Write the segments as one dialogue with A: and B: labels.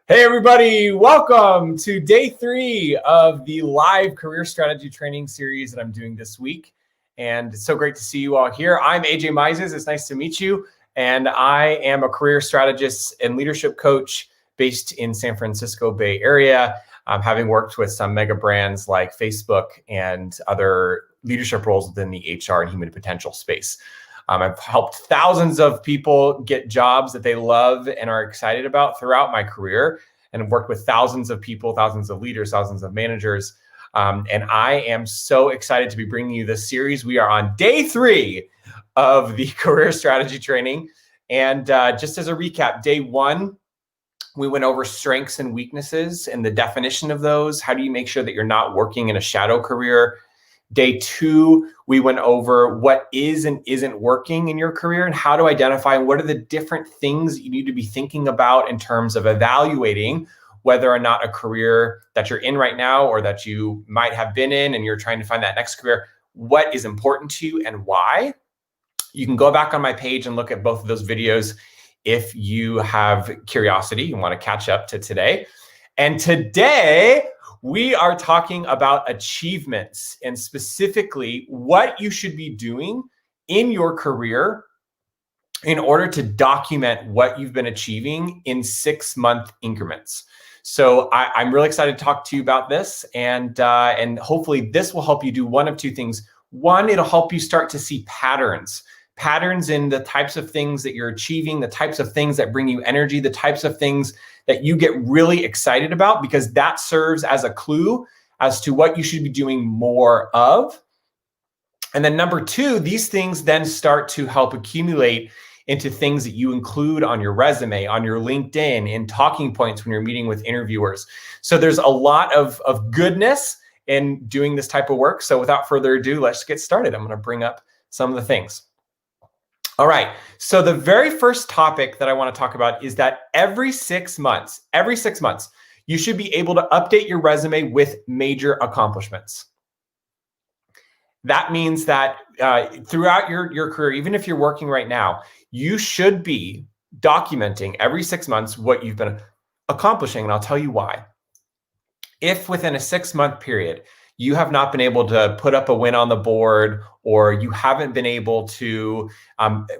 A: Hey everybody, welcome to day 3 of the live career strategy training series that I'm doing this week. And it's so great to see you all here. I'm AJ Mises, it's nice to meet you. And I am a career strategist and leadership coach based in San Francisco Bay Area, having worked with some mega brands like Facebook and other leadership roles within the HR and human potential space. I've helped thousands of people get jobs that they love and are excited about throughout my career, and have worked with thousands of people, thousands of leaders, thousands of managers. And I am so excited to be bringing you this series. We are on day 3 of the career strategy training. And just as a recap, day 1, we went over strengths and weaknesses and the definition of those. How do you make sure that you're not working in a shadow career? Day 2, we went over what is and isn't working in your career and how to identify what are the different things you need to be thinking about in terms of evaluating whether or not a career that you're in right now or that you might have been in and you're trying to find that next career, what is important to you and why. You can go back on my page and look at both of those videos if you have curiosity, you want to catch up to today. And today, we are talking about achievements and specifically what you should be doing in your career in order to document what you've been achieving in 6-month increments. So I'm really excited to talk to you about this, and hopefully this will help you do one of two things. One, it'll help you start to see patterns in the types of things that you're achieving, the types of things that bring you energy, the types of things that you get really excited about, because that serves as a clue as to what you should be doing more of. And then number 2, these things then start to help accumulate into things that you include on your resume, on your LinkedIn, in talking points when you're meeting with interviewers. So there's a lot of goodness in doing this type of work. So without further ado, let's get started. I'm going to bring up some of the things. All right, so the very first topic that I want to talk about is that every 6 months, you should be able to update your resume with major accomplishments. That means that throughout your career, even if you're working right now, you should be documenting every 6 months what you've been accomplishing, and I'll tell you why. If within a 6-month period, you have not been able to put up a win on the board, or you haven't been able to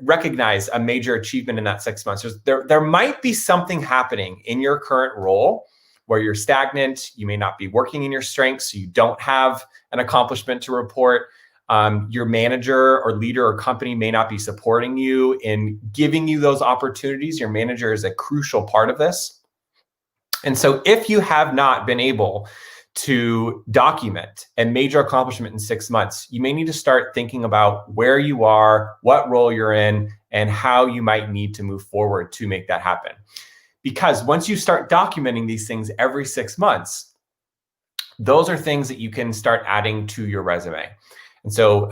A: recognize a major achievement in that 6 months, there might be something happening in your current role where you're stagnant. You may not be working in your strengths, so you don't have an accomplishment to report. Your manager or leader or company may not be supporting you in giving you those opportunities. Your manager is a crucial part of this. And so if you have not been able to document a major accomplishment in 6 months, you may need to start thinking about where you are, what role you're in, and how you might need to move forward to make that happen. Because once you start documenting these things every 6 months, those are things that you can start adding to your resume. And so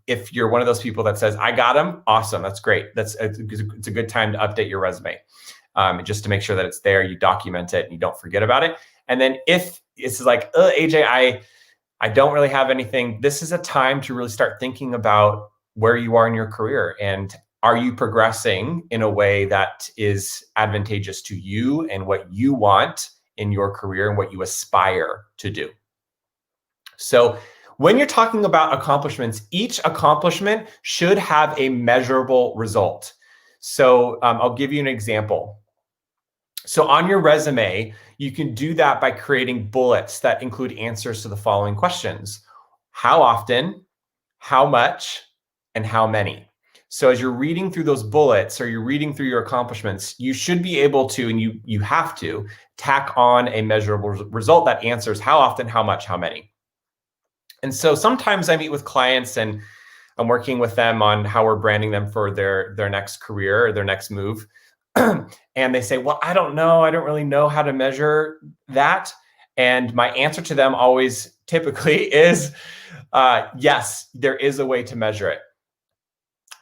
A: if you're one of those people that says, I got them, awesome, that's great. It's a good time to update your resume. Just to make sure that it's there, you document it and you don't forget about it. And then if it's like, AJ, I don't really have anything, this is a time to really start thinking about where you are in your career, and are you progressing in a way that is advantageous to you and what you want in your career and what you aspire to do. So when you're talking about accomplishments, each accomplishment should have a measurable result. So I'll give you an example. So on your resume, you can do that by creating bullets that include answers to the following questions: how often, how much, and how many. So as you're reading through those bullets or you're reading through your accomplishments, you should be able to, and you have to, tack on a measurable result that answers how often, how much, how many. And so sometimes I meet with clients and I'm working with them on how we're branding them for their next career or their next move. And they say, well, I don't know. I don't really know how to measure that. And my answer to them always typically is, yes, there is a way to measure it.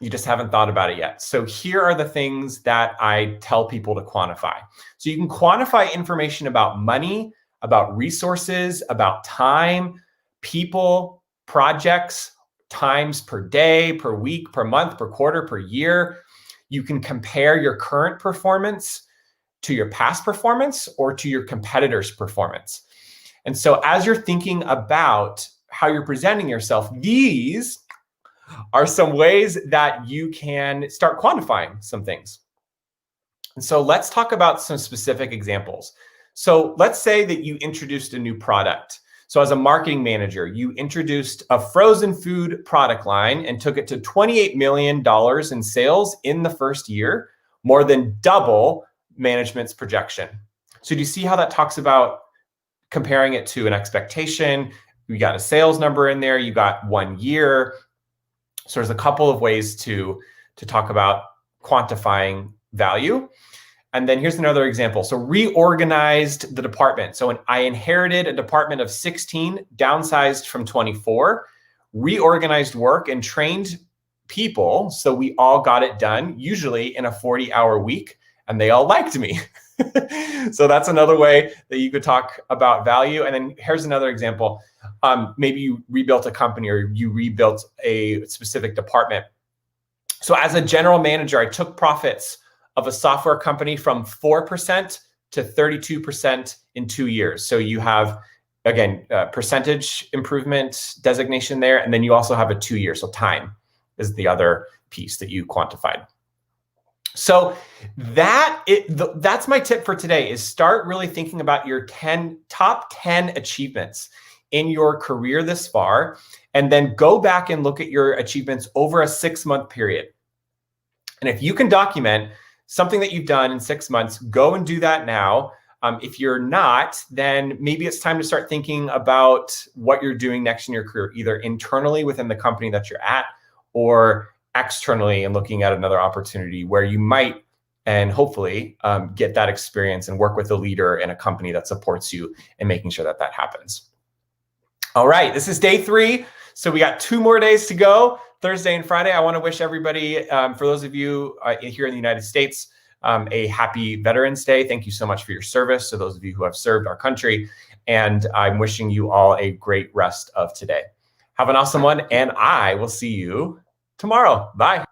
A: You just haven't thought about it yet. So here are the things that I tell people to quantify. So you can quantify information about money, about resources, about time, people, projects, times per day, per week, per month, per quarter, per year. You can compare your current performance to your past performance or to your competitors' performance? And so as you're thinking about how you're presenting yourself, these are some ways that you can start quantifying some things. And so let's talk about some specific examples. So let's say that you introduced a new product. So as a marketing manager, you introduced a frozen food product line and took it to $28 million in sales in the first year, more than double management's projection. So do you see how that talks about comparing it to an expectation? You got a sales number in there, you got 1 year. So there's a couple of ways to talk about quantifying value. And then here's another example. So reorganized the department. So I inherited a department of 16, downsized from 24, reorganized work and trained people. So we all got it done, usually in a 40-hour week, and they all liked me. So that's another way that you could talk about value. And then here's another example. Maybe you rebuilt a company or you rebuilt a specific department. So as a general manager, I took profits of a software company from 4% to 32% in 2 years. So you have, again, percentage improvement designation there. And then you also have a 2 year. So time is the other piece that you quantified. So that's my tip for today, is start really thinking about your top 10 achievements in your career this far, and then go back and look at your achievements over a 6-month period. And if you can document something that you've done in 6 months, go and do that now. If you're not, then maybe it's time to start thinking about what you're doing next in your career, either internally within the company that you're at, or externally and looking at another opportunity where you might and hopefully get that experience and work with a leader in a company that supports you in making sure that that happens. All right, this is day 3. So we got 2 more days to go, Thursday and Friday. I want to wish everybody, for those of you here in the United States, a happy Veterans Day. Thank you so much for your service, to those of you who have served our country. And I'm wishing you all a great rest of today. Have an awesome one, and I will see you tomorrow. Bye.